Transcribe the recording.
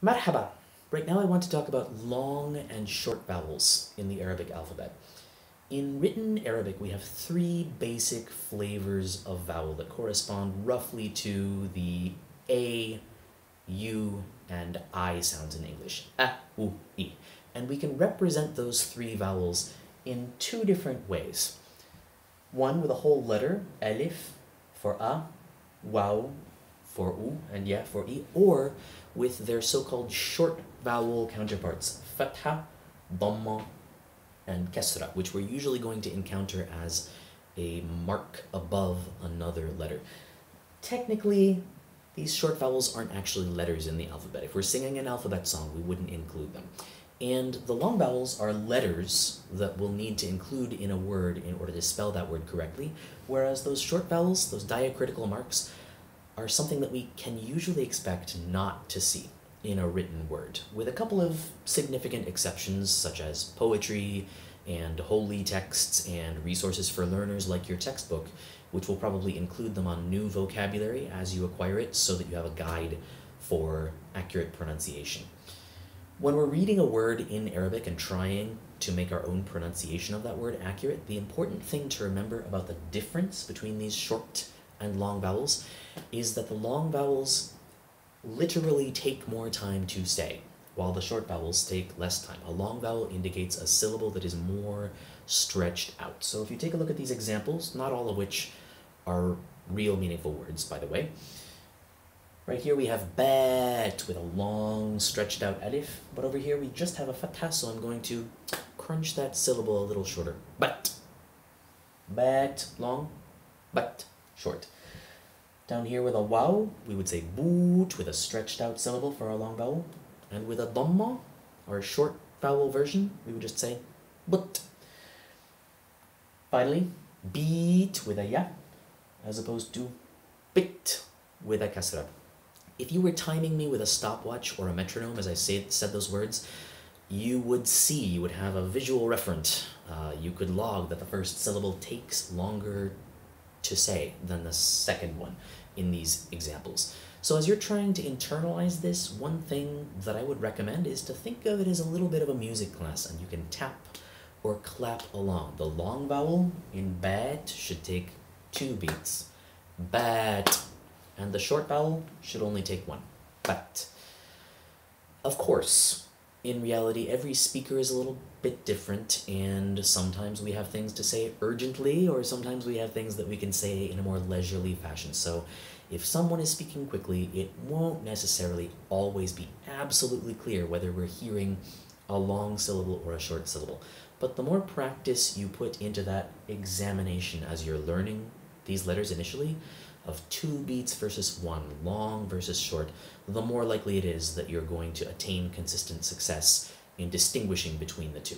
Marhaba. Right now I want to talk about long and short vowels in the Arabic alphabet. In written Arabic, we have three basic flavors of vowel that correspond roughly to the A, U, and I sounds in English. A, U, I. And we can represent those three vowels in two different ways. One with a whole letter, alif for A, waw for U, and ya for I, or with their so-called short vowel counterparts, fatha, dhamma, and kasra, which we're usually going to encounter as a mark above another letter. Technically, these short vowels aren't actually letters in the alphabet. If we're singing an alphabet song, we wouldn't include them. And the long vowels are letters that we'll need to include in a word in order to spell that word correctly, whereas those short vowels, those diacritical marks, are something that we can usually expect not to see in a written word, with a couple of significant exceptions such as poetry and holy texts and resources for learners like your textbook, which will probably include them on new vocabulary as you acquire it so that you have a guide for accurate pronunciation. When we're reading a word in Arabic and trying to make our own pronunciation of that word accurate, the important thing to remember about the difference between these short and long vowels is that the long vowels literally take more time to say, while the short vowels take less time. A long vowel indicates a syllable that is more stretched out. So if you take a look at these examples, not all of which are real meaningful words, by the way. Right here we have bat with a long stretched out alif, but over here we just have a fatha, so I'm going to crunch that syllable a little shorter. Bat. Bat, long, bat, short. Down here with a waw, we would say boot with a stretched out syllable for our long vowel. And with a dhamma, our short vowel version, we would just say but. Finally, beat with a ya, as opposed to bit with a kasra. If you were timing me with a stopwatch or a metronome as I said those words, you would have a visual reference. You could log that the first syllable takes longer to say than the second one in these examples. So as you're trying to internalize this, one thing that I would recommend is to think of it as a little bit of a music class, and you can tap or clap along. The long vowel in bat should take 2 beats. Bat. And the short vowel should only take 1. Bat. Of course, in reality, every speaker is a little bit different, and sometimes we have things to say urgently, or sometimes we have things that we can say in a more leisurely fashion. So if someone is speaking quickly, it won't necessarily always be absolutely clear whether we're hearing a long syllable or a short syllable. But the more practice you put into that examination as you're learning these letters initially, of 2 beats versus 1, long versus short, the more likely it is that you're going to attain consistent success in distinguishing between the two.